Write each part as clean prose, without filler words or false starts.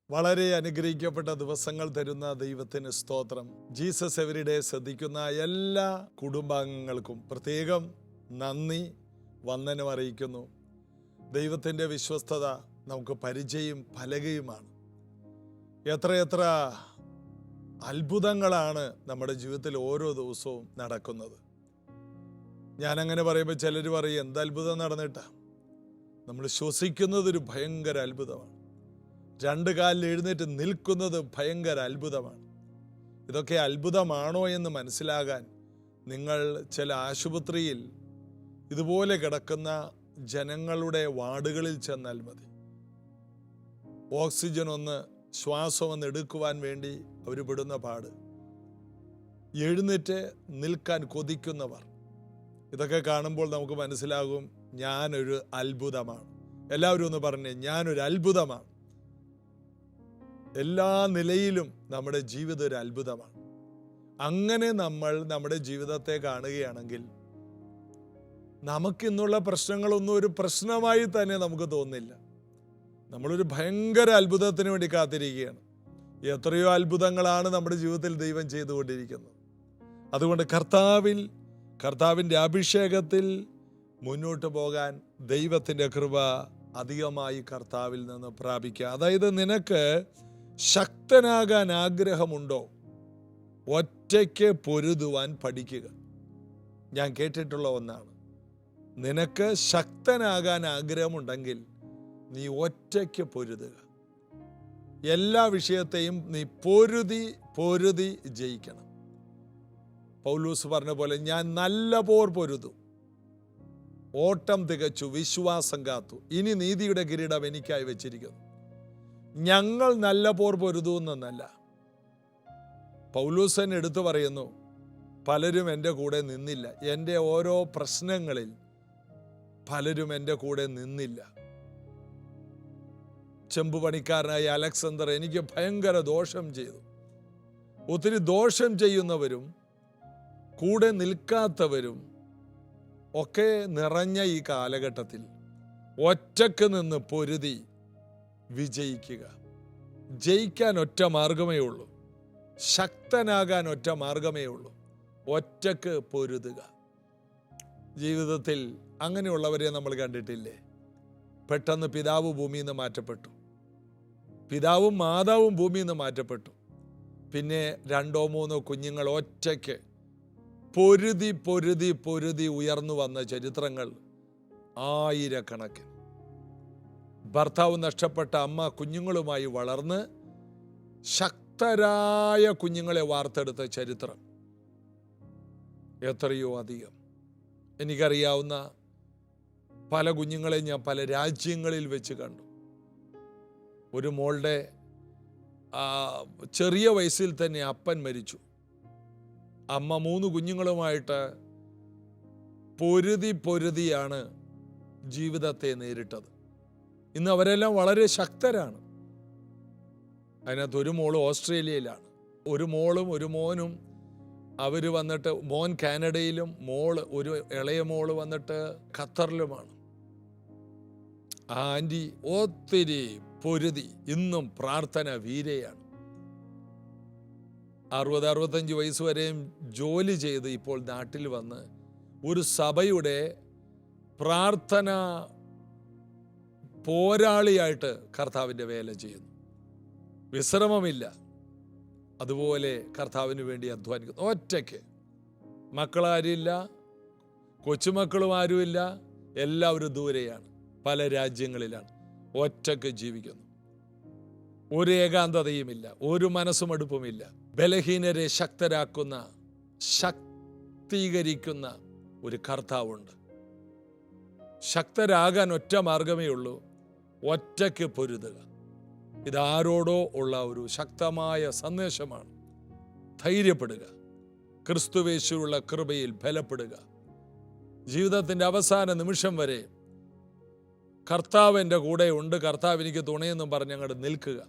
വളരെ അനുഗ്രഹിക്കപ്പെട്ട ദിവസങ്ങൾ തരുന്ന ദൈവത്തിന് സ്തോത്രം. ജീസസ് എവരിഡേ ശ്രദ്ധിക്കുന്ന എല്ലാ കുടുംബാംഗങ്ങൾക്കും പ്രത്യേകം നന്ദി, വന്ദനം അറിയിക്കുന്നു. ദൈവത്തിൻ്റെ വിശ്വസ്തത നമുക്ക് പരിചയം പലകയുമാണ്. എത്രയെത്ര അത്ഭുതങ്ങളാണ് നമ്മുടെ ജീവിതത്തിൽ ഓരോ ദിവസവും നടക്കുന്നത്. ഞാനങ്ങനെ പറയുമ്പോൾ ചിലർ പറയും, എന്ത് അത്ഭുതം നടന്നിട്ടാ? നമ്മൾ ശ്വസിക്കുന്നതൊരു ഭയങ്കര അത്ഭുതമാണ്. രണ്ട് കാലിൽ എഴുന്നേറ്റ് നിൽക്കുന്നത് ഭയങ്കര അത്ഭുതമാണ്. ഇതൊക്കെ അത്ഭുതമാണോ എന്ന് മനസ്സിലാകാൻ നിങ്ങൾ ചില ആശുപത്രിയിൽ ഇതുപോലെ കിടക്കുന്ന ജനങ്ങളുടെ വാർഡുകളിൽ ചെന്നാൽ മതി. ഓക്സിജൻ ശ്വാസം എടുക്കുവാൻ വേണ്ടി അവർ പെടുന്ന പാട്, എഴുന്നേറ്റ് നിൽക്കാൻ കൊതിക്കുന്നവർ, ഇതൊക്കെ കാണുമ്പോൾ നമുക്ക് മനസ്സിലാകും ഞാനൊരു അത്ഭുതമാണ്. എല്ലാവരും ഒന്ന് പറഞ്ഞേ, ഞാനൊരു അത്ഭുതമാണ്. എല്ലാ നിലയിലും നമ്മുടെ ജീവിതം ഒരു അത്ഭുതമാണ്. അങ്ങനെ നമ്മൾ നമ്മുടെ ജീവിതത്തെ കാണുകയാണെങ്കിൽ നമുക്കിന്നുള്ള പ്രശ്നങ്ങളൊന്നും ഒരു പ്രശ്നമായി തന്നെ നമുക്ക് തോന്നില്ല. നമ്മളൊരു ഭയങ്കര അത്ഭുതത്തിന് വേണ്ടി കാത്തിരിക്കുകയാണ്. എത്രയോ അത്ഭുതങ്ങളാണ് നമ്മുടെ ജീവിതത്തിൽ ദൈവം ചെയ്തുകൊണ്ടിരിക്കുന്നത്. അതുകൊണ്ട് കർത്താവിൻ്റെ അഭിഷേകത്തിൽ മുന്നോട്ട് പോകാൻ ദൈവത്തിൻ്റെ കൃപ അധികമായി കർത്താവിൽ നിന്ന് പ്രാപിക്കുക. അതായത്, നിനക്ക് ശക്തനാകാൻ ആഗ്രഹമുണ്ടോ? ഒറ്റയ്ക്ക് പൊരുതുവാൻ പഠിക്കുക. ഞാൻ കേട്ടിട്ടുള്ള ഒന്നാണ്, നിനക്ക് ശക്തനാകാൻ ആഗ്രഹമുണ്ടെങ്കിൽ നീ ഒറ്റയ്ക്ക് പൊരുതുക. എല്ലാ വിഷയത്തെയും നീ പൊരുതി ജയിക്കണം. പൗലോസ് പറഞ്ഞ പോലെ, ഞാൻ നല്ല പോർ പൊരുതു, ഓട്ടം തികച്ചു, വിശ്വാസം കാത്തു, ഇനി നീതിയുടെ കിരീടം എനിക്കായി വെച്ചിരിക്കുന്നു. ഞങ്ങൾ നല്ല പോർ പൊരുതുന്നല്ല. പൗലോസൻ എടുത്തു പറയുന്നു, പലരും എൻ്റെ കൂടെ നിന്നില്ല. എൻ്റെ ഓരോ പ്രശ്നങ്ങളിൽ പലരും എൻ്റെ കൂടെ നിന്നില്ല. ചെമ്പുപണിക്കാരനായ അലക്സാണ്ടർ എനിക്ക് ഭയങ്കര ദോഷം ചെയ്തു. ഒത്തിരി ദോഷം ചെയ്യുന്നവരും കൂടെ നിൽക്കാത്തവരും ഒക്കെ നിറഞ്ഞ ഈ കാലഘട്ടത്തിൽ ഒറ്റക്ക് നിന്ന് പൊരുതി വിജയിക്കുക. ജയിക്കാൻ ഒറ്റ മാർഗമേ ഉള്ളൂ, ശക്തനാകാൻ ഒറ്റ മാർഗമേ ഉള്ളൂ, ഒറ്റക്ക് പൊരുതുക. ജീവിതത്തിൽ അങ്ങനെയുള്ളവരെ നമ്മൾ കണ്ടിട്ടില്ലേ? പെട്ടെന്ന് പിതാവ് ഭൂമിയിൽ നിന്ന് മാറ്റപ്പെട്ടു, പിതാവും മാതാവും ഭൂമിയിൽ നിന്ന് മാറ്റപ്പെട്ടു. പിന്നെ 2-3 കുഞ്ഞുങ്ങൾ ഒറ്റയ്ക്ക് പൊരുതി ഉയർന്നു വന്ന ചരിത്രങ്ങൾ ആയിരക്കണക്കിന്. ഭർത്താവ് നഷ്ടപ്പെട്ട അമ്മ കുഞ്ഞുങ്ങളുമായി വളർന്ന് ശക്തരായ കുഞ്ഞുങ്ങളെ വാർത്തെടുത്ത ചരിത്രം എത്രയോ അധികം. എനിക്കറിയാവുന്ന പല കുഞ്ഞുങ്ങളെ ഞാൻ പല രാജ്യങ്ങളിൽ വെച്ച് കണ്ടു. ഒരു മോളുടെ ചെറിയ വയസ്സിൽ തന്നെ അപ്പൻ മരിച്ചു. അമ്മ 3 കുഞ്ഞുങ്ങളുമായിട്ട് പൊരുതിയാണ് ജീവിതത്തെ നേരിട്ടത്. ഇന്ന് അവരെല്ലാം വളരെ ശക്തരാണ്. അതിനകത്ത് ഒരു മോള് ഓസ്ട്രേലിയയിലാണ്, ഒരു മോളും ഒരു മോനും. അവർ വന്നിട്ട്, മോൻ കാനഡയിലും ഒരു ഇളയ മോള് വന്നിട്ട് ഖത്തറിലുമാണ്. ആ ആൻറ്റി ഒത്തിരി പൊരുതി, ഇന്നും പ്രാർത്ഥന വീരയാണ്. 60-65 വയസ്സ് വരെയും ജോലി ചെയ്ത് ഇപ്പോൾ നാട്ടിൽ വന്ന് ഒരു സഭയുടെ പ്രാർത്ഥന പോരാളിയായിട്ട് കർത്താവിൻ്റെ വേല ചെയ്യുന്നു. വിശ്രമമില്ല. അതുപോലെ കർത്താവിന് വേണ്ടി അധ്വാനിക്കുന്നു. ഒറ്റയ്ക്ക്. മക്കളാരുമില്ല, കൊച്ചുമക്കളും ആരുമില്ല, എല്ലാവരും ദൂരെയാണ്, പല രാജ്യങ്ങളിലാണ്. ഒറ്റയ്ക്ക് ജീവിക്കുന്നു. ഒരു ഏകാന്തതയുമില്ല, ഒരു മനസ്സുമടുപ്പുമില്ല. ബലഹീനരെ ശക്തരാക്കുന്ന, ശക്തീകരിക്കുന്ന ഒരു കർത്താവുണ്ട്. ശക്തരാകാൻ ഒറ്റ മാർഗമേ ഉള്ളൂ, ഒറ്റയ്ക്ക് പൊരുതുക. ഇതാരോടോ ഉള്ള ഒരു ശക്തമായ സന്ദേശമാണ്. ധൈര്യപ്പെടുക, ക്രിസ്തുവേശുവിലുള്ള കൃപയിൽ ബലപ്പെടുക. ജീവിതത്തിൻ്റെ അവസാന നിമിഷം വരെ കർത്താവ് എൻ്റെ കൂടെ ഉണ്ട്, കർത്താവ് എനിക്ക് തുണയെന്നും പറഞ്ഞ് അങ്ങോട്ട് നിൽക്കുക.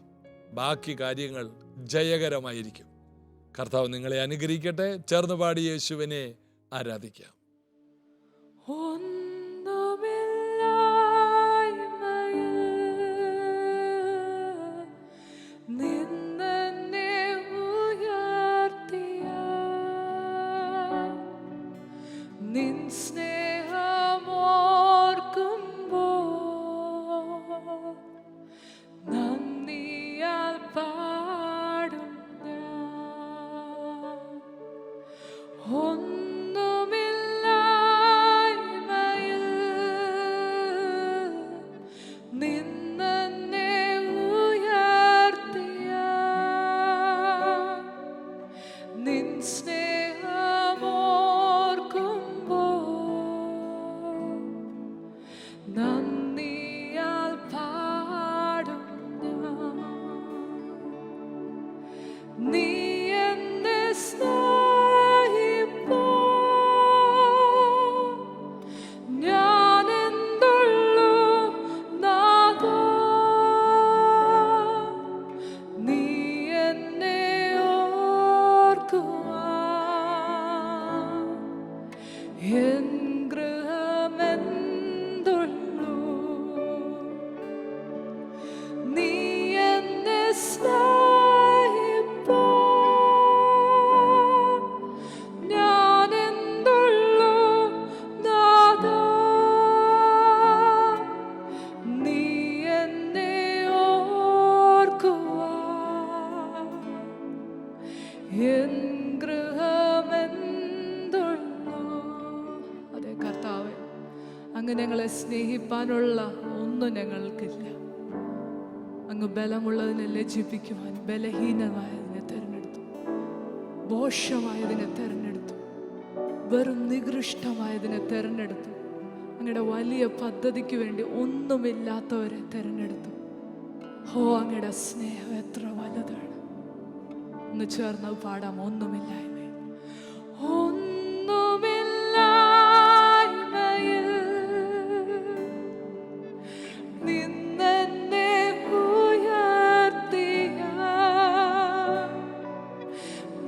ബാക്കി കാര്യങ്ങൾ ജയകരമായിരിക്കും. കർത്താവ് നിങ്ങളെ അനുഗ്രഹിക്കട്ടെ. ചേർന്ന് പാടി യേശുവിനെ ആരാധിക്കാം. സ്നേഹമോർക്കുമ്പോൾ നന്ദിയാൽ പാടും ഞാൻ. ഒന്നുമില്ലായ്മയിൽ നിന്നെന്നെ ഉയർത്തിയ നിൻ സ്നേഹമോർക്കുമ്പോൾ നന്ദിയാൽ പാടും ഞാൻ. നീ എന്നെ സ്നേഹിപ്പോൾ ഞാനെന്തുള്ളൂ നാഥാ. നീ എന്നെ ഓർക്കുവാൻ എൻ ഗൃഹമെന്തുള്ളൂ. നീ എന്നെ സ്നേഹിപ്പോൾ ഞാനെന്തുള്ളൂ നാഥാ. നീ എന്നെ ഓർക്കുവാൻ എൻ ഗൃഹമെന്തുള്ളൂ. അതെ കർത്താവേ, അങ്ങ് ഞങ്ങളെ സ്നേഹിപ്പാനുള്ള ഒന്നും ഞങ്ങൾക്കില്ല. അങ്ങ് ബലമുള്ളതിനെ ലജ്ജിപ്പിക്കുവാൻ ബലഹീനമായതിനെ തിരഞ്ഞെടുത്തു, ദോഷമായതിനെ തിരഞ്ഞെടുത്തു, വെറും നികൃഷ്ടമായതിനെ തിരഞ്ഞെടുത്തു. അങ്ങയുടെ വലിയ പദ്ധതിക്ക് വേണ്ടി ഒന്നുമില്ലാത്തവരെ തിരഞ്ഞെടുത്തു. ഹോ, അങ്ങയുടെ സ്നേഹം എത്ര വലുതാണ്. ഒന്ന് ചേർന്ന് പാടാം. ഒന്നുമില്ലായ്മ ഒന്നുമില്ലായ്മയിൽ നിന്നെന്നെ ഉയർത്തിയ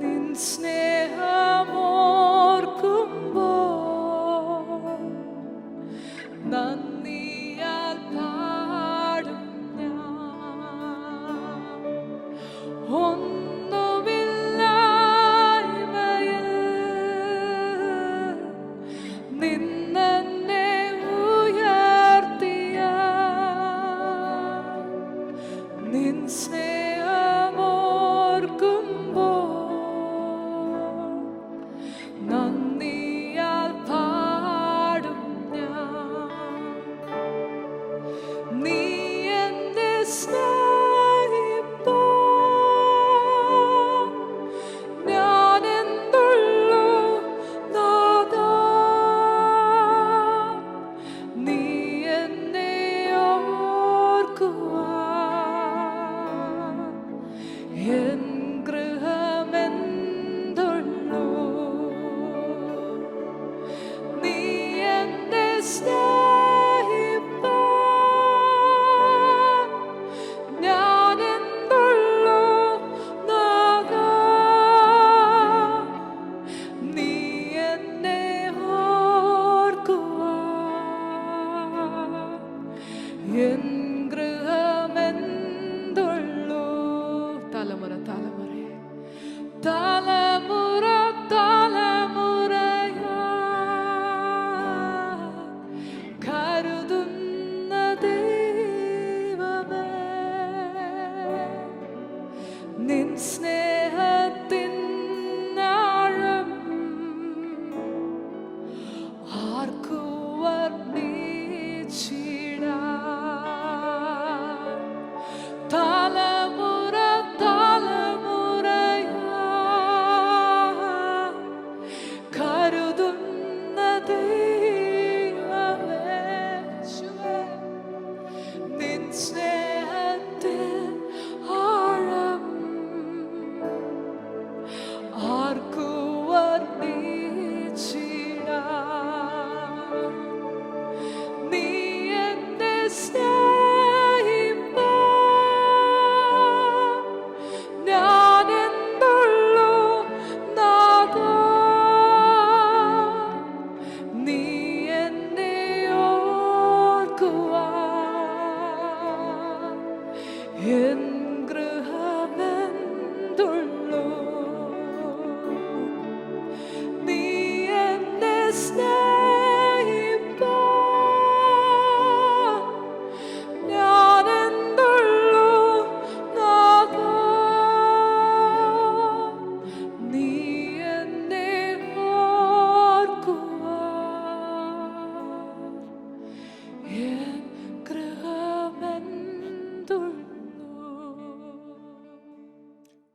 നിൻ സ്നേഹമോർക്കുമ്പോൾ നന്ദിയാൽ പാടും ഞാൻ. ഒന്നുമില്ലായ്മയിൽ നിന്നെന്നെ ഉയർത്തിയ നിൻ സ്നേഹമോർക്കുമ്പോൾ നന്ദിയാൽ പാടും ഞാൻ. നീ എന്നെ സ്നേഹിപ്പോൾ ഞാനെന്തുള്ളൂ നാഥാ. നീ എന്നെ ഓർക്കുവാൻ എൻ ഗൃഹമെന്തുള്ളൂ. നീ എന്നെ സ്നേഹിപ്പോൾ ഞാനെന്തുള്ളൂ നാഥാ. നീ എന്നെ ഓർക്കുവാൻ എൻ ഗൃഹമെന്തുള്ളൂ. തലമുറ തലമുറയെ തലമുറ തലമുറയാ കരുതുന്ന ദൈവമേ, നിൻ സ്നേഹത്തിൻ ആഴം ആർക്കു വർണ്ണിച്ചിടാൻ. തലമുറ തലമുറയാ കരുതുന്ന ദൈവമേ, നിൻ സ്നേഹത്തിൻ ആഴം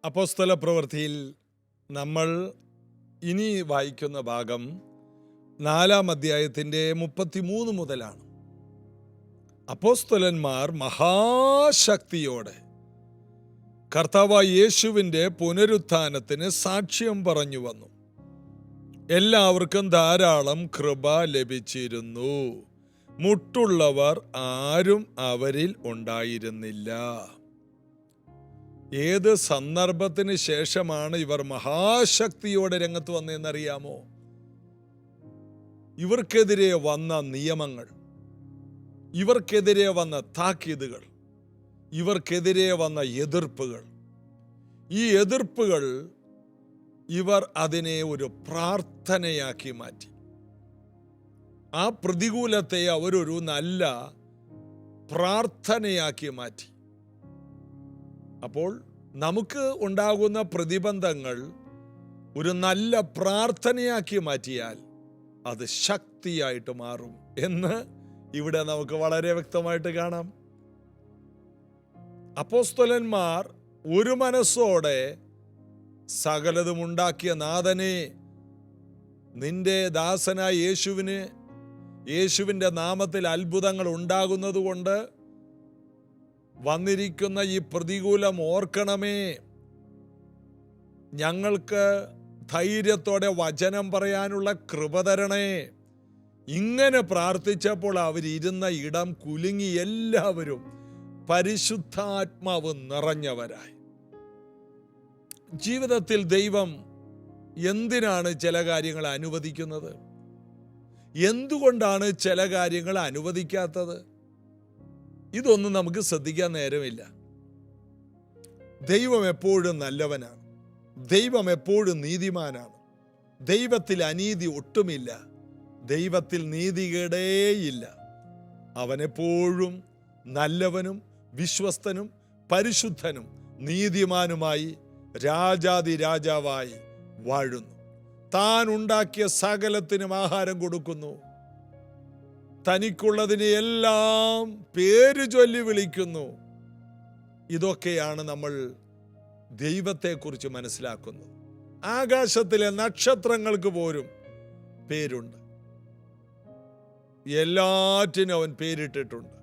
അപ്പോസ്തല പ്രവൃത്തിയിൽ നമ്മൾ ഇനി വായിക്കുന്ന ഭാഗം 4-ാം അധ്യായത്തിൻ്റെ 33 മുതലാണ്. അപ്പോസ്തലന്മാർ മഹാശക്തിയോടെ കർത്താവായ യേശുവിൻ്റെ പുനരുത്ഥാനത്തിന് സാക്ഷ്യം പറഞ്ഞു വന്നു. എല്ലാവർക്കും ധാരാളം കൃപ ലഭിച്ചിരുന്നു. മുട്ടുള്ളവർ ആരും അവരിൽ ഉണ്ടായിരുന്നില്ല. ഏത് സന്ദർഭത്തിന് ശേഷമാണ് ഇവർ മഹാശക്തിയോടെ രംഗത്ത് വന്നതെന്നറിയാമോ? ഇവർക്കെതിരെ വന്ന നിയമങ്ങൾ, ഇവർക്കെതിരെ വന്ന താക്കീതുകൾ, ഇവർക്കെതിരെ വന്ന എതിർപ്പുകൾ, ഈ എതിർപ്പുകൾ ഇവർ അതിനെ ഒരു പ്രാർത്ഥനയാക്കി മാറ്റി. ആ പ്രതികൂലത്തെ അവരൊരു നല്ല പ്രാർത്ഥനയാക്കി മാറ്റി. അപ്പോൾ നമുക്ക് ഉണ്ടാകുന്ന പ്രതിബന്ധങ്ങൾ ഒരു നല്ല പ്രാർത്ഥനയാക്കി മാറ്റിയാൽ അത് ശക്തിയായിട്ട് മാറും എന്ന് ഇവിടെ നമുക്ക് വളരെ വ്യക്തമായിട്ട് കാണാം. അപ്പോസ്തലന്മാർ ഒരു മനസ്സോടെ സകലതും ഉണ്ടാക്കിയ നാഥനെ, നിന്റെ ദാസനായ യേശുവിൻ്റെ നാമത്തിൽ അത്ഭുതങ്ങൾ ഉണ്ടാകുന്നത് കൊണ്ട് വന്നിരിക്കുന്ന ഈ പ്രതികൂലം ഓർക്കണമേ, ഞങ്ങൾക്ക് ധൈര്യത്തോടെ വചനം പറയാനുള്ള കൃപ തരണേ. ഇങ്ങനെ പ്രാർത്ഥിച്ചപ്പോൾ അവരിരുന്ന ഇടം കുലുങ്ങി എല്ലാവരും പരിശുദ്ധാത്മാവ് നിറഞ്ഞവരായി. ജീവിതത്തിൽ ദൈവം എന്തിനാണ് ചില കാര്യങ്ങൾ അനുവദിക്കുന്നത്? എന്തുകൊണ്ടാണ് ചില കാര്യങ്ങൾ അനുവദിക്കാത്തത്? ഇതൊന്നും നമുക്ക് ശ്രദ്ധിക്കാൻ നേരമില്ല. ദൈവം എപ്പോഴും നല്ലവനാണ്. ദൈവം എപ്പോഴും നീതിമാനാണ്. ദൈവത്തിൽ അനീതി ഒട്ടുമില്ല. ദൈവത്തിൽ നീതികേടേയില്ല. അവനെപ്പോഴും നല്ലവനും വിശ്വസ്തനും പരിശുദ്ധനും നീതിമാനുമായി രാജാതി-രാജാവായി വാഴുന്നു. താൻ ഉണ്ടാക്കിയ സകലത്തിനും ആഹാരം കൊടുക്കുന്നു. തനിക്കുള്ളതിനെ എല്ലാം പേര് ചൊല്ലി വിളിക്കുന്നു. ഇതൊക്കെയാണ് നമ്മൾ ദൈവത്തെക്കുറിച്ച് മനസ്സിലാക്കുന്നത്. ആകാശത്തിലെ നക്ഷത്രങ്ങൾക്ക് പോലും പേരുണ്ട്. എല്ലാറ്റിനും അവൻ പേരിട്ടിട്ടുണ്ട്.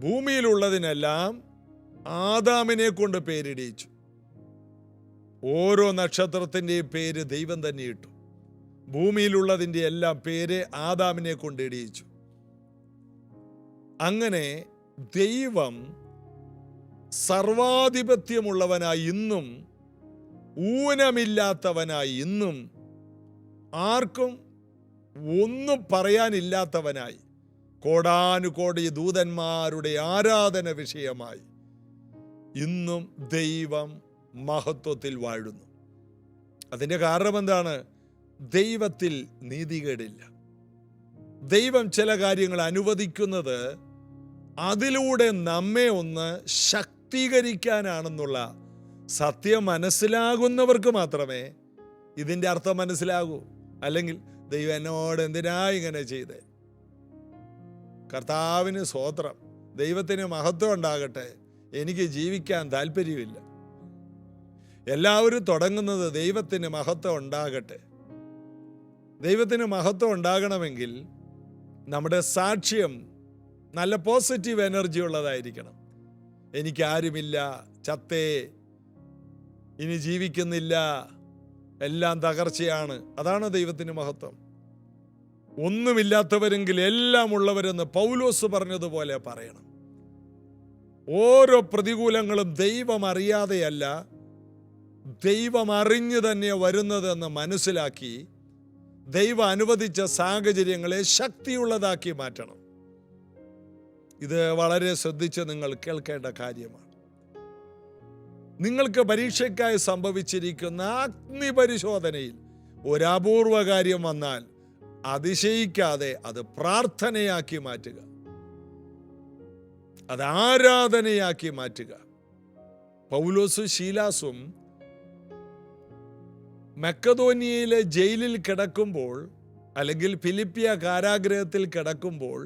ഭൂമിയിലുള്ളതിനെല്ലാം ആദാമിനെ കൊണ്ട് പേരിടിയിച്ചു. ഓരോ നക്ഷത്രത്തിൻ്റെയും പേര് ദൈവം തന്നെ ഇട്ടു. ഭൂമിയിലുള്ളതിൻ്റെ എല്ലാം പേര് ആദാമിനെ കൊണ്ട് ഇടിയിച്ചു. അങ്ങനെ ദൈവം സർവാധിപത്യമുള്ളവനായി ഇന്നും, ഊനമില്ലാത്തവനായി ഇന്നും, ആർക്കും ഒന്നും പറയാനില്ലാത്തവനായി, കോടാനുകോടി ദൂതന്മാരുടെ ആരാധന വിഷയമായി ഇന്നും ദൈവം മഹത്വത്തിൽ വാഴുന്നു. അതിൻ്റെ കാരണം എന്താണ്? ദൈവത്തിൽ നീതികേടില്ല. ദൈവം ചില കാര്യങ്ങൾ അനുവദിക്കുന്നത് അതിലൂടെ നമ്മെ ഒന്ന് ശക്തീകരിക്കാനാണെന്നുള്ള സത്യം മനസ്സിലാകുന്നവർക്ക് മാത്രമേ ഇതിൻ്റെ അർത്ഥം മനസ്സിലാകൂ. അല്ലെങ്കിൽ ദൈവം എന്നോട് എന്തിനാ ഇങ്ങനെ ചെയ്തേ? കർത്താവിന് സ്തോത്രം, ദൈവത്തിന് മഹത്വം ഉണ്ടാകട്ടെ, എനിക്ക് ജീവിക്കാൻ താല്പര്യമില്ല. എല്ലാവരും തുടങ്ങുന്നത് ദൈവത്തിന് മഹത്വം ഉണ്ടാകട്ടെ. ദൈവത്തിന് മഹത്വം ഉണ്ടാകണമെങ്കിൽ നമ്മുടെ സാക്ഷ്യം നല്ല പോസിറ്റീവ് എനർജി ഉള്ളതായിരിക്കണം. എനിക്കാരുമില്ല, ചത്തേ, ഇനി ജീവിക്കുന്നില്ല, എല്ലാം തകർച്ചയാണ്. അതാണ് ദൈവത്തിന് മഹത്വം. ഒന്നുമില്ലാത്തവരെങ്കിൽ എല്ലാം ഉള്ളവരെന്ന് പൗലോസ് പറഞ്ഞതുപോലെ പറയണം. ഓരോ പ്രതികൂലങ്ങളും ദൈവം അറിയാതെയല്ല, ദൈവം അറിഞ്ഞു തന്നെ വരുന്നതെന്ന് മനസ്സിലാക്കി ദൈവം അനുവദിച്ച സാഹചര്യങ്ങളെ ശക്തിയുള്ളതാക്കി മാറ്റണം. ഇത് വളരെ ശ്രദ്ധിച്ച് നിങ്ങൾ കേൾക്കേണ്ട കാര്യമാണ്. നിങ്ങൾക്ക് പരീക്ഷയ്ക്കായി സംഭവിച്ചിരിക്കുന്ന അഗ്നിപരിശോധനയിൽ ഒരപൂർവ കാര്യം വന്നാൽ അതിശയിക്കാതെ അത് പ്രാർത്ഥനയാക്കി മാറ്റുക, അത് ആരാധനയാക്കി മാറ്റുക. പൗലോസും ശീലാസും മക്കതോനിയയിലെ ജയിലിൽ കിടക്കുമ്പോൾ, അല്ലെങ്കിൽ ഫിലിപ്പിയ കാരാഗ്രഹത്തിൽ കിടക്കുമ്പോൾ,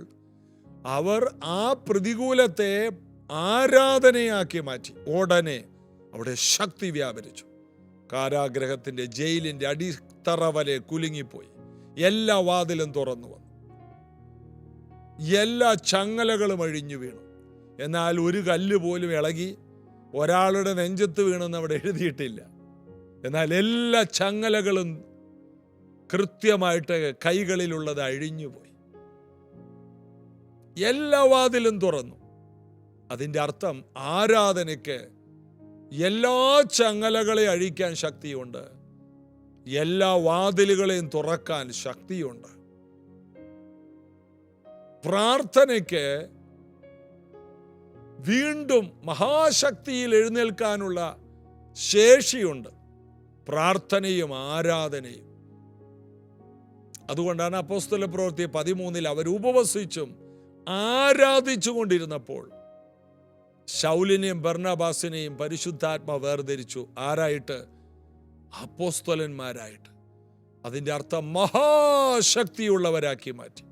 അവർ ആ പ്രതികൂലത്തെ ആരാധനയാക്കി മാറ്റി. ഉടനെ അവിടെ ശക്തി വ്യാപരിച്ചു. കാരാഗ്രഹത്തിൻ്റെ ജയിലിൻ്റെ അടിത്തറ വരെ കുലുങ്ങിപ്പോയി. എല്ലാ വാതിലും തുറന്നു വന്നു. എല്ലാ ചങ്ങലകളും അഴിഞ്ഞു വീണു. എന്നാൽ ഒരു കല്ല് പോലും ഇളകി ഒരാളുടെ നെഞ്ചത്ത് വീണെന്ന് അവിടെ എഴുതിയിട്ടില്ല. എന്നാൽ എല്ലാ ചങ്ങലകളും കൃത്യമായിട്ട് കൈകളിലുള്ളത് അഴിഞ്ഞുപോയി. എല്ലാ വാതിലും തുറന്നു. അതിൻ്റെ അർത്ഥം ആരാധനയ്ക്ക് എല്ലാ ചങ്ങലകളെ അഴിക്കാൻ ശക്തിയുണ്ട്, എല്ലാ വാതിലുകളെയും തുറക്കാൻ ശക്തിയുണ്ട്. പ്രാർത്ഥനയ്ക്ക് വീണ്ടും മഹാശക്തിയിൽ എഴുന്നേൽക്കാനുള്ള ശേഷിയുണ്ട്, പ്രാർത്ഥനയും ആരാധനയും. അതുകൊണ്ടാണ് അപ്പോസ്തലപ്രവൃത്തി 13 അവർ ഉപവസിച്ചും ആരാധിച്ചു കൊണ്ടിരുന്നപ്പോൾ ശൗലിനെയും ബർന്നബാസിനെയും പരിശുദ്ധാത്മാ വേർതിരിച്ചു. ആരായിട്ട്? അപ്പോസ്തലന്മാരായിട്ട്. അതിൻ്റെ അർത്ഥം മഹാശക്തിയുള്ളവരാക്കി മാറ്റി.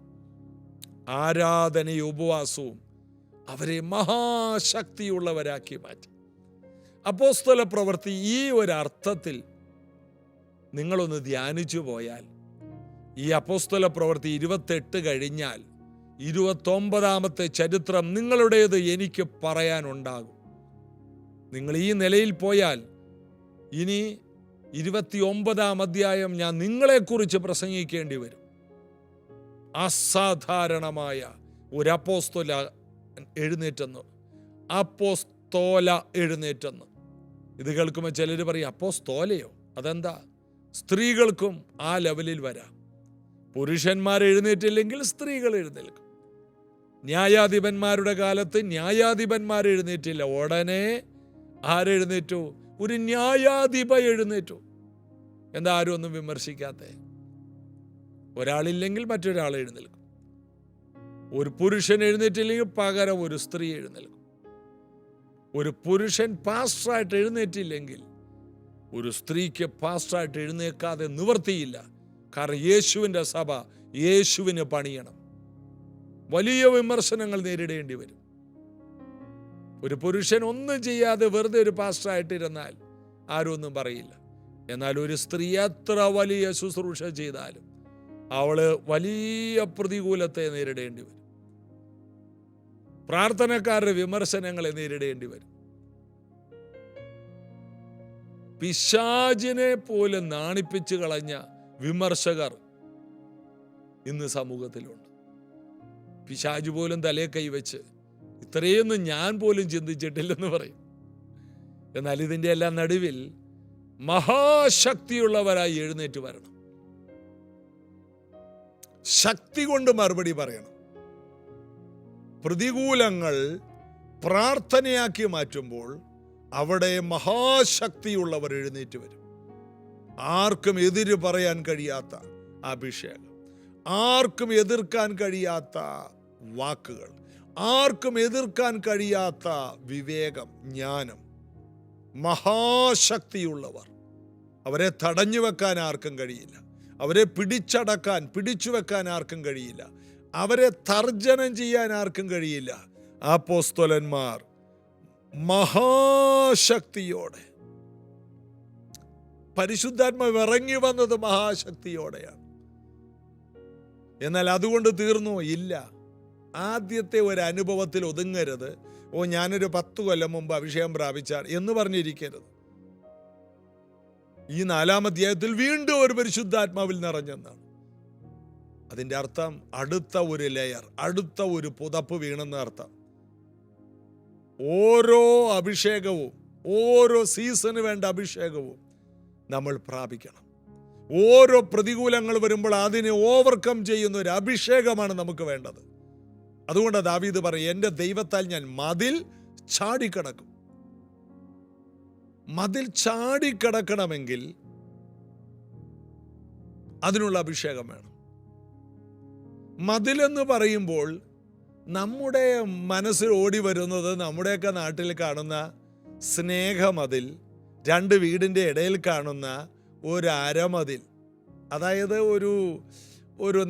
ആരാധനയും ഉപവാസവും അവരെ മഹാശക്തിയുള്ളവരാക്കി മാറ്റി. അപ്പോസ്തല പ്രവൃത്തി ഈ ഒരർത്ഥത്തിൽ നിങ്ങളൊന്ന് ധ്യാനിച്ചു പോയാൽ, ഈ അപ്പോസ്തല പ്രവൃത്തി 28 കഴിഞ്ഞാൽ 29ാമത്തെ ചരിത്രം നിങ്ങളുടേത് എനിക്ക് പറയാനുണ്ടാകും. നിങ്ങൾ ഈ നിലയിൽ പോയാൽ ഇനി 29ാം അധ്യായം ഞാൻ നിങ്ങളെക്കുറിച്ച് പ്രസംഗിക്കേണ്ടി വരും. അസാധാരണമായ ഒരു അപ്പോസ്തല എഴുന്നേറ്റെന്ന്. ഇത് കേൾക്കുമ്പോൾ ചിലർ പറയും, അപ്പോസ്തോലയോ? അതെന്താ? സ്ത്രീകൾക്കും ആ ലെവലിൽ വരാം. പുരുഷന്മാർ എഴുന്നേറ്റില്ലെങ്കിൽ സ്ത്രീകൾ എഴുന്നേൽക്കും. ന്യായാധിപന്മാരുടെ കാലത്ത് ന്യായാധിപന്മാർ എഴുന്നേറ്റില്ല, ഉടനെ ആരെഴുന്നേറ്റു? ഒരു ന്യായാധിപ എഴുന്നേറ്റു. എന്താ ആരും ഒന്നും വിമർശിക്കാത്തെ? ഒരാളില്ലെങ്കിൽ മറ്റൊരാൾ എഴുന്നേൽക്കും. ഒരു പുരുഷൻ എഴുന്നേറ്റില്ലെങ്കിൽ പകരം ഒരു സ്ത്രീ എഴുന്നേൽക്കും. ഒരു പുരുഷൻ പാസ്റ്ററായിട്ട് എഴുന്നേറ്റില്ലെങ്കിൽ ഒരു സ്ത്രീക്ക് പാസ്റ്ററായിട്ട് എഴുന്നേൽക്കാതെ നിവർത്തിയില്ല. കാരണം യേശുവിൻ്റെ സഭ യേശുവിന് പണിയണം. വലിയ വിമർശനങ്ങൾ നേരിടേണ്ടി വരും. ഒരു പുരുഷൻ ഒന്നും ചെയ്യാതെ വെറുതെ ഒരു പാസ്റ്ററായിട്ടിരുന്നാൽ ആരും ഒന്നും പറയില്ല. എന്നാൽ ഒരു സ്ത്രീ എത്ര വലിയ ശുശ്രൂഷ ചെയ്താലും അവള് വലിയ പ്രതികൂലത്തെ നേരിടേണ്ടി വരും. പ്രാർത്ഥനക്കാരുടെ വിമർശനങ്ങളെ നേരിടേണ്ടി വരും. പിശാചിനെ പോലും നാണിപ്പിച്ചു കളഞ്ഞ വിമർശകർ ഇന്ന് സമൂഹത്തിലുണ്ട്. പിശാച് പോലും തലയെ കൈവച്ച് ഇത്രയൊന്നും ഞാൻ പോലും ചിന്തിച്ചിട്ടില്ലെന്ന് പറയും. എന്നാൽ ഇതിൻ്റെ എല്ലാം നടുവിൽ മഹാശക്തിയുള്ളവരായി എഴുന്നേറ്റ് വരണം. ശക്തി കൊണ്ട് മറുപടി പറയണം. പ്രതികൂലങ്ങൾ പ്രാർത്ഥനയാക്കി മാറ്റുമ്പോൾ അവിടെ മഹാശക്തിയുള്ളവർ എഴുന്നേറ്റ് വരും. ആർക്കും എതിര് പറയാൻ കഴിയാത്ത അഭിഷേകം, ആർക്കും എതിർക്കാൻ കഴിയാത്ത വാക്കുകൾ, ആർക്കും എതിർക്കാൻ കഴിയാത്ത വിവേകം, ജ്ഞാനം, മഹാശക്തിയുള്ളവർ. അവരെ തടഞ്ഞു വെക്കാൻ ആർക്കും കഴിയില്ല. അവരെ പിടിച്ചു വെക്കാൻ ആർക്കും കഴിയില്ല. അവരെ തർജ്ജനം ചെയ്യാൻ ആർക്കും കഴിയില്ല. അപ്പോസ്തലന്മാർ മഹാശക്തിയോടെ, പരിശുദ്ധാത്മാവ് ഇറങ്ങി വന്നത് മഹാശക്തിയോടെയാണ്. എന്നാൽ അതുകൊണ്ട് തീർന്നോ? ഇല്ല. ആദ്യത്തെ ഒരു അനുഭവത്തിൽ ഒതുങ്ങരുത്. ഞാനൊരു 10 കൊല്ലം മുമ്പ് അഭിഷേകം പ്രാപിച്ചാൽ എന്ന് പറഞ്ഞിരിക്കരുത്. ഈ 4-ാം അധ്യായത്തിൽ വീണ്ടും ഒരു പരിശുദ്ധാത്മാവിൽ നിറഞ്ഞെന്നാണ്. അതിൻ്റെ അർത്ഥം അടുത്ത ഒരു ലെയർ, അടുത്ത ഒരു പുതപ്പ് വീണെന്ന അർത്ഥം. ഓരോ അഭിഷേകവും, ഓരോ സീസണ് വേണ്ട അഭിഷേകവും നമ്മൾ പ്രാപിക്കണം. ഓരോ പ്രതികൂലങ്ങൾ വരുമ്പോൾ അതിനെ ഓവർകം ചെയ്യുന്ന ഒരു അഭിഷേകമാണ് നമുക്ക് വേണ്ടത്. അതുകൊണ്ട് ദാവീദ് പറയും, എൻ്റെ ദൈവത്താൽ ഞാൻ മതിൽ ചാടിക്കടക്കും. മതിൽ ചാടിക്കടക്കണമെങ്കിൽ അതിനുള്ള അഭിഷേകം വേണം. മതിലെന്ന് പറയുമ്പോൾ നമ്മുടെ മനസ്സിൽ ഓടി വരുന്നത് നമ്മുടെയൊക്കെ നാട്ടിൽ കാണുന്ന സ്നേഹമതിൽ, 2 വീടിൻ്റെ ഇടയിൽ കാണുന്ന ഒരു അരമതിൽ, അതായത് ഒരു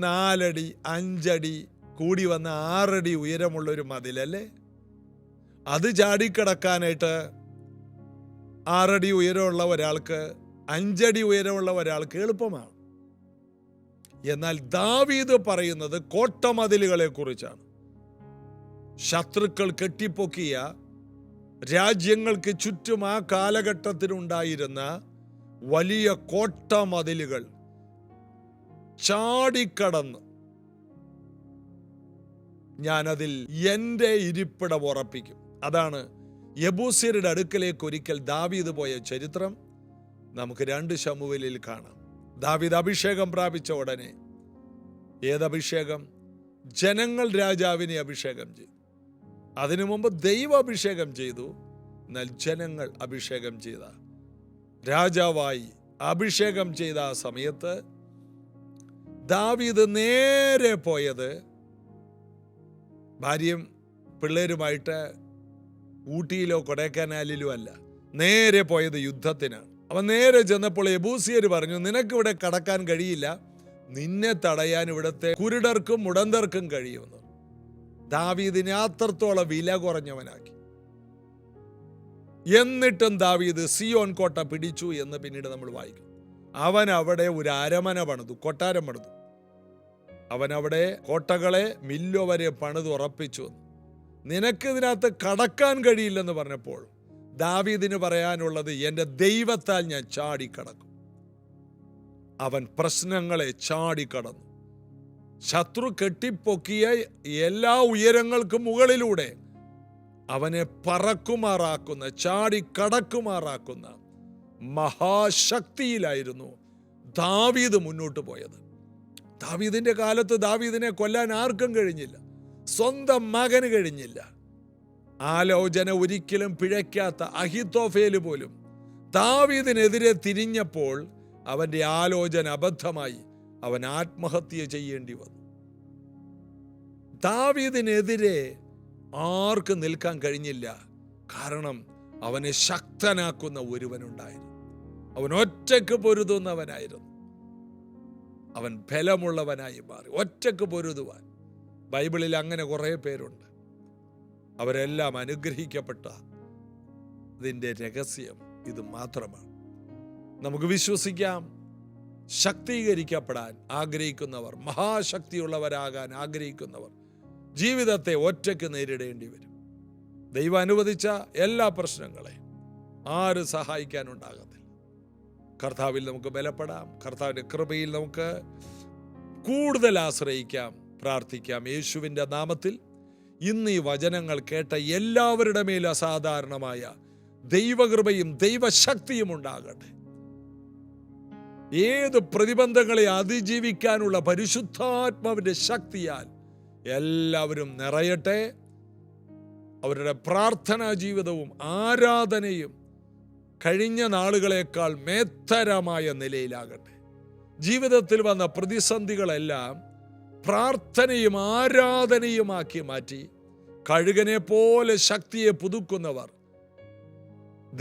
4 അടി 5 അടി കൂടി വന്ന 6 അടി ഉയരമുള്ളൊരു മതിലല്ലേ. അത് ചാടിക്കടക്കാനായിട്ട് 6 അടി ഉയരമുള്ള ഒരാൾക്ക് 5 അടി ഉയരമുള്ള ഒരാൾക്ക് എളുപ്പമാണ്. എന്നാൽ ദാവീദ് പറയുന്നത് കോട്ടമതിലുകളെ കുറിച്ചാണ്. ശത്രുക്കൾ കെട്ടിപ്പൊക്കിയ രാജ്യങ്ങൾക്ക് ചുറ്റും ആ കാലഘട്ടത്തിലുണ്ടായിരുന്ന വലിയ കോട്ടമതിലുകൾ ചാടിക്കടന്ന് ഞാനതിൽ എൻ്റെ ഇരിപ്പിടം ഉറപ്പിക്കും. അതാണ് യെബൂസ്യരുടെ അടുക്കലേക്ക് ഒരിക്കൽ ദാവീദ് പോയ ചരിത്രം നമുക്ക് 2 ശമൂവേലിൽ കാണാം. ദാവീദ് അഭിഷേകം പ്രാപിച്ച ഉടനെ, ഏതഭിഷേകം? ജനങ്ങൾ രാജാവിനെ അഭിഷേകം ചെയ്തു. അതിനു മുമ്പ് ദൈവം അഭിഷേകം ചെയ്തു. എന്നാൽ ജനങ്ങൾ അഭിഷേകം ചെയ്ത രാജാവായി അഭിഷേകം ചെയ്ത ആ സമയത്ത് ദാവീദ് നേരെ പോയത് ഭാര്യയും പിള്ളേരുമായിട്ട് ഊട്ടിയിലോ കൊടൈക്കനാലിലോ അല്ല, നേരെ പോയത് യുദ്ധത്തിനാണ്. അവൻ നേരെ ചെന്നപ്പോൾ യെബൂസിയർ പറഞ്ഞു, നിനക്കിവിടെ കടക്കാൻ കഴിയില്ല, നിന്നെ തടയാൻ ഇവിടുത്തെ കുരുടർക്കും മുടന്തർക്കും കഴിയുമെന്ന്. ദാവീദിനെ അത്രത്തോളം വില കുറഞ്ഞവനാക്കി. എന്നിട്ടും ദാവീദ് സിയോൻ കോട്ട പിടിച്ചു എന്ന് പിന്നീട് നമ്മൾ വായിക്കും. അവൻ അവിടെ ഒരു അരമന പണിതു, കൊട്ടാരം പണിതു. അവൻ അവിടെ കോട്ടകളെ മില്ലോ വരെ പണിത് ഉറപ്പിച്ചു. നിനക്കിതിനകത്ത് കടക്കാൻ കഴിയില്ലെന്ന് പറഞ്ഞപ്പോൾ ദാവീദിന് പറയാനുള്ളത്, എൻ്റെ ദൈവത്താൽ ഞാൻ ചാടിക്കടക്കും. അവൻ പ്രശ്നങ്ങളെ ചാടിക്കടന്നു. ശത്രു കെട്ടിപ്പൊക്കിയ എല്ലാ ഉയരങ്ങൾക്കും മുകളിലൂടെ അവനെ പറക്കുമാറാക്കുന്ന, ചാടിക്കടക്കുമാറാക്കുന്ന മഹാശക്തിയിലായിരുന്നു ദാവീദ് മുന്നോട്ട് പോയത്. ദാവീദിന്റെ കാലത്ത് ദാവീദിനെ കൊല്ലാൻ ആർക്കും കഴിഞ്ഞില്ല, സ്വന്തം മകന് കഴിഞ്ഞില്ല. ആലോചന ഒരിക്കലും പിഴയ്ക്കാത്ത അഹിത്തോഫേല് പോലും ദാവീദിനെതിരെ തിരിഞ്ഞപ്പോൾ അവന്റെ ആലോചന അബദ്ധമായി. അവൻ ആത്മഹത്യ ചെയ്യേണ്ടി വന്നു. ദാവീദിനെതിരെ ആർക്കും നിൽക്കാൻ കഴിഞ്ഞില്ല. കാരണം അവനെ ശക്തനാക്കുന്ന ഒരുവനുണ്ടായിരുന്നു. അവൻ ഒറ്റയ്ക്ക് പൊരുതുന്നവനായിരുന്നു. അവൻ ബലമുള്ളവനായി മാറി, ഒറ്റയ്ക്ക് പൊരുതുവാൻ. ബൈബിളിൽ അങ്ങനെ കുറേ പേരുണ്ട്. അവരെല്ലാം അനുഗ്രഹിക്കപ്പെട്ട ഇതിൻ്റെ രഹസ്യം ഇത് മാത്രമാണ്. നമുക്ക് വിശ്വസിക്കാം, ശക്തീകരിക്കപ്പെടാൻ ആഗ്രഹിക്കുന്നവർ, മഹാശക്തിയുള്ളവരാകാൻ ആഗ്രഹിക്കുന്നവർ ജീവിതത്തെ ഒറ്റയ്ക്ക് നേരിടേണ്ടി വരും. ദൈവം അനുവദിച്ച എല്ലാ പ്രശ്നങ്ങളെയും ആരും സഹായിക്കാനുണ്ടാകത്തില്ല. കർത്താവിൽ നമുക്ക് ബലപ്പെടാം. കർത്താവിൻ്റെ കൃപയിൽ നമുക്ക് കൂടുതൽ ആശ്രയിക്കാം, പ്രാർത്ഥിക്കാം. യേശുവിൻ്റെ നാമത്തിൽ ഇന്ന് ഈ വചനങ്ങൾ കേട്ട എല്ലാവരുടെ മേൽ അസാധാരണമായ ദൈവകൃപയും ദൈവശക്തിയും ഉണ്ടാകട്ടെ. ഏത് പ്രതിബന്ധങ്ങളെ അതിജീവിക്കാനുള്ള പരിശുദ്ധാത്മാവിൻ്റെ ശക്തിയാൽ എല്ലാവരും നിറയട്ടെ. അവരുടെ പ്രാർത്ഥനാ ജീവിതവും ആരാധനയും കഴിഞ്ഞ നാളുകളേക്കാൾ മേത്തരമായ നിലയിലാകട്ടെ. ജീവിതത്തിൽ വന്ന പ്രതിസന്ധികളെല്ലാം പ്രാർത്ഥനയും ആരാധനയുമാക്കി മാറ്റി കഴുകനെ പോലെ ശക്തിയെ പുതുക്കുന്നവർ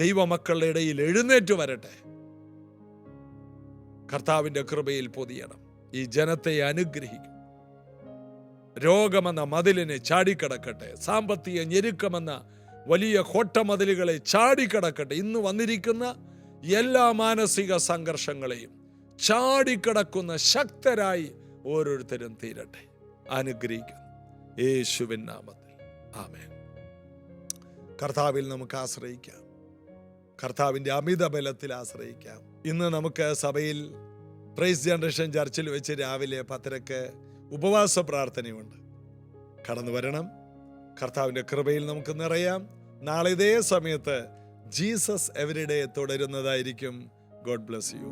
ദൈവമക്കളുടെ ഇടയിൽ എഴുന്നേറ്റ് വരട്ടെ. കർത്താവിൻ്റെ കൃപയിൽ പൊതിയണം. ഈ ജനത്തെ അനുഗ്രഹിക്കും. രോഗമെന്ന മതിലിനെ ചാടിക്കടക്കട്ടെ. സാമ്പത്തിക ഞെരുക്കമെന്ന വലിയ കോട്ടമതിലുകളെ ചാടിക്കടക്കട്ടെ. ഇന്ന് വന്നിരിക്കുന്ന എല്ലാ മാനസിക സംഘർഷങ്ങളെയും ചാടിക്കടക്കുന്ന ശക്തരായി ഓരോരുത്തരും തീരട്ടെ. അനുഗ്രഹിക്കുന്നു യേശുവിൻ നാമത്തിൽ. ആമേൻ. കർത്താവിൽ നമുക്ക് ആശ്രയിക്കാം. കർത്താവിൻ്റെ അമിത ബലത്തിൽ ആശ്രയിക്കാം. ഇന്ന് നമുക്ക് സഭയിൽ പ്രൈസ് ജനറേഷൻ ചർച്ചിൽ വെച്ച് രാവിലെ 10:00 ഉപവാസ പ്രാർത്ഥനയുണ്ട്. കടന്നു വരണം. കർത്താവിൻ്റെ കൃപയിൽ നമുക്ക് നിറയാം. നാളെ ഇതേ സമയത്ത് ജീസസ് എവരിഡേ തുടരുന്നതായിരിക്കും. God bless U.